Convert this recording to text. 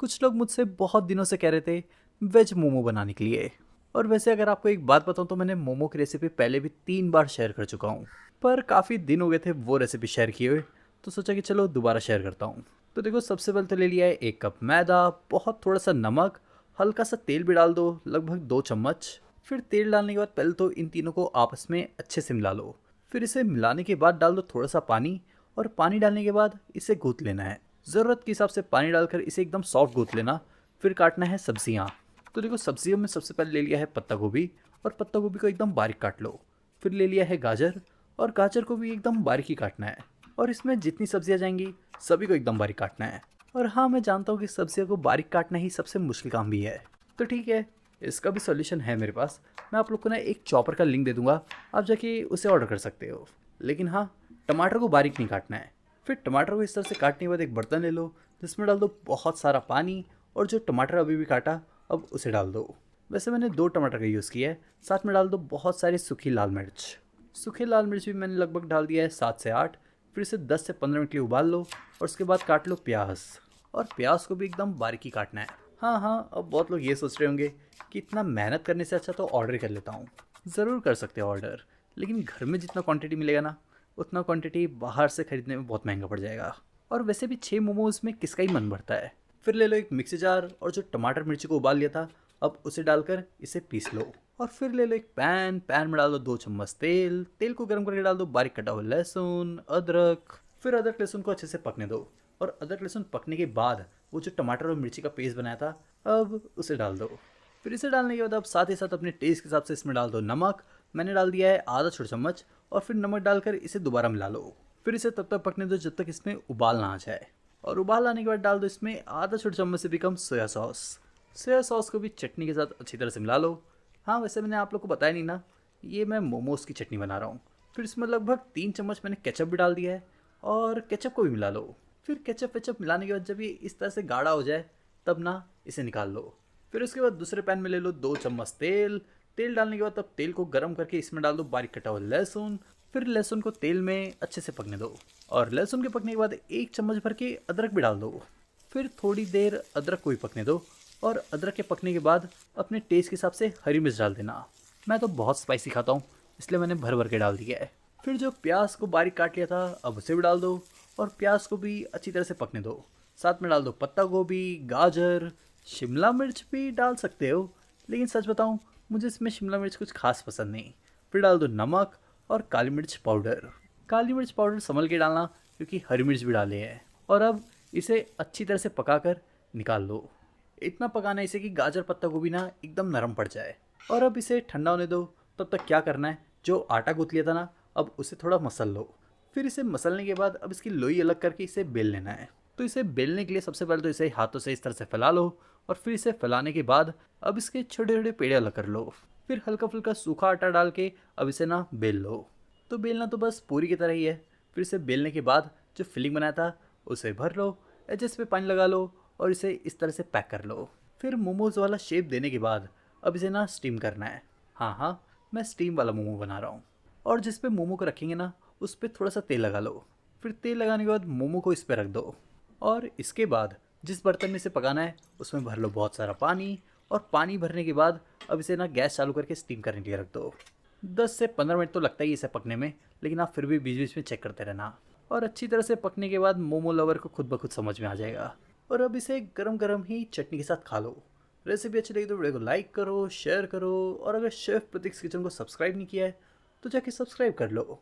कुछ लोग मुझसे बहुत दिनों से कह रहे थे वेज मोमो बनाने के लिए। और वैसे अगर आपको एक बात बताऊं तो मैंने मोमो की रेसिपी पहले भी 3 बार शेयर कर चुका हूं, पर काफ़ी दिन हो गए थे वो रेसिपी शेयर किए हुए, तो सोचा कि चलो दोबारा शेयर करता हूं। तो देखो, सबसे पहले तो ले लिया है 1 कप मैदा, बहुत थोड़ा सा नमक, हल्का सा तेल भी डाल दो, लगभग 2 चम्मच। फिर तेल डालने के बाद पहले तो इन तीनों को आपस में अच्छे से मिला लो। फिर इसे मिलाने के बाद डाल दो थोड़ा सा पानी, और पानी डालने के बाद इसे गूंथ लेना है। ज़रूरत के हिसाब से पानी डालकर इसे एकदम सॉफ्ट गूंथ लेना। फिर काटना है सब्जियाँ। तो देखो, सब्जियों में सबसे पहले ले लिया है पत्ता गोभी, और पत्ता गोभी को एकदम बारीक काट लो। फिर ले लिया है गाजर, और गाजर को भी एकदम बारीक ही काटना है। और इसमें जितनी सब्जियाँ जाएंगी सभी को एकदम बारीक काटना है। और हाँ, मैं जानता हूँ कि सब्जियों को बारीक काटना ही सबसे मुश्किल काम भी है। तो ठीक है, इसका भी सॉल्यूशन है मेरे पास। मैं आप लोग को ना एक चॉपर का लिंक दे दूंगा, आप जाके उसे ऑर्डर कर सकते हो। लेकिन हाँ, टमाटर को बारीक नहीं काटना है। फिर टमाटर को इस तरह से काटने के बाद एक बर्तन ले लो, जिसमें डाल दो बहुत सारा पानी, और जो टमाटर अभी भी काटा अब उसे डाल दो। वैसे मैंने 2 टमाटर का यूज़ किया है। साथ में डाल दो बहुत सारी सूखी लाल मिर्च। सूखी लाल मिर्च भी मैंने लगभग डाल दिया है 7 से 8। फिर इसे 10 से 15 मिनट के लिए उबाल लो, और उसके बाद काट लो प्याज। और प्याज को भी एकदम बारीकी काटना है। हाँ हाँ, अब बहुत लोग ये सोच रहे होंगे कि इतना मेहनत करने से अच्छा तो ऑर्डर कर लेता हूँ। ज़रूर कर सकते हो ऑर्डर, लेकिन घर में जितना क्वांटिटी मिलेगा ना, उतना क्वांटिटी बाहर से ख़रीदने में बहुत महंगा पड़ जाएगा। और वैसे भी 6 मोमोज़ में किसका ही मन भरता है। फिर ले लो एक मिक्सी जार, और जो टमाटर मिर्ची को उबाल लिया था अब उसे डालकर इसे पीस लो। और फिर ले लो एक पैन में डाल दो 2 चम्मच तेल। तेल को गर्म करके डाल दो बारीक कटा हुआ लहसुन, अदरक। फिर अदरक लहसुन को अच्छे से पकने दो। और अदरक लहसुन पकने के बाद वो जो टमाटर और मिर्ची का पेस्ट बनाया था अब उसे डाल दो। फिर इसे डालने के बाद अब साथ ही साथ अपने टेस्ट के हिसाब से इसमें डाल दो नमक। मैंने डाल दिया है आधा छोटा चम्मच। और फिर नमक डालकर इसे दोबारा मिला लो। फिर इसे तब तक पकने दो जब तक इसमें उबाल ना आ जाए। और उबाल आने के बाद डाल दो इसमें आधा छोटा चम्मच से भी कम सोया सॉस। सोया सॉस को भी चटनी के साथ अच्छी तरह से मिला लो। हाँ, वैसे मैंने आप लोग को बताया नहीं ना, ये मैं मोमोज़ की चटनी बना रहा हूँ। फिर इसमें लगभग 3 चम्मच मैंने केचप भी डाल दिया है, और केचप को भी मिला लो। फिर केचप वेचप मिलाने के बाद जब ये इस तरह से गाढ़ा हो जाए तब ना इसे निकाल लो। फिर उसके बाद दूसरे पैन में ले लो 2 चम्मच तेल। तेल डालने के बाद तब तेल को गर्म करके इसमें डाल दो बारीक कटा हुआ लहसुन। फिर लहसुन को तेल में अच्छे से पकने दो। और लहसुन के पकने के बाद 1 चम्मच भर के अदरक भी डाल दो। फिर थोड़ी देर अदरक को भी पकने दो। और अदरक के पकने के बाद अपने टेस्ट के हिसाब से हरी मिर्च डाल देना। मैं तो बहुत स्पाइसी खाता हूँ, इसलिए मैंने भर भर के डाल दिया है। फिर जो प्याज को बारीक काट लिया था अब उसे भी डाल दो। और प्याज को भी अच्छी तरह से पकने दो। साथ में डाल दो पत्ता गोभी, गाजर, शिमला मिर्च भी डाल सकते हो, लेकिन सच बताऊं मुझे इसमें शिमला मिर्च कुछ खास पसंद नहीं। फिर डाल दो नमक और काली मिर्च पाउडर। काली मिर्च पाउडर संभल के डालना, क्योंकि हरी मिर्च भी डाले हैं। और अब इसे अच्छी तरह से पकाकर निकाल लो। इतना पकाना है इसे कि गाजर पत्ता गोभी ना एकदम नरम पड़ जाए। और अब इसे ठंडा होने दो। तब तक क्या करना है, जो आटा गूंथ लिया था ना अब उसे थोड़ा मसल लो। फिर इसे मसलने के बाद अब इसकी लोई अलग करके इसे बेल लेना है। तो इसे बेलने के लिए सबसे पहले तो इसे हाथों से इस तरह से फैला लो। और फिर इसे फैलाने के बाद अब इसके छोटे छोटे पेड़े अलग कर लो। फिर हल्का फुल्का सूखा आटा डाल के अब इसे ना बेल लो। तो बेलना तो बस पूरी की तरह ही है। फिर इसे बेलने के बाद जो फिलिंग बनाया था उसे भर लो, एजेस पे पानी लगा लो, और इसे इस तरह से पैक कर लो। फिर मोमोज वाला शेप देने के बाद अब इसे ना स्टीम करना है। हाँ हाँ, मैं स्टीम वाला मोमो बना रहा हूँ। और जिस पे मोमो को रखेंगे ना उस पर थोड़ा सा तेल लगा लो। फिर तेल लगाने के बाद मोमो को इस पर रख दो। और इसके बाद जिस बर्तन में इसे पकाना है उसमें भर लो बहुत सारा पानी। और पानी भरने के बाद अब इसे ना गैस चालू करके स्टीम करने के लिए रख दो। 10 से 15 मिनट तो लगता ही इसे पकने में, लेकिन आप फिर भी बीच बीच में चेक करते रहना। और अच्छी तरह से पकने के बाद मोमो लवर को खुद ब खुद समझ में आ जाएगा। और अब इसे गरम गरम ही चटनी के साथ खा लो। रेसिपी अच्छी लगी तो वीडियो को लाइक करो, शेयर करो, और अगर शेफ प्रतीक किचन को सब्सक्राइब नहीं किया है तो जाके सब्सक्राइब कर लो।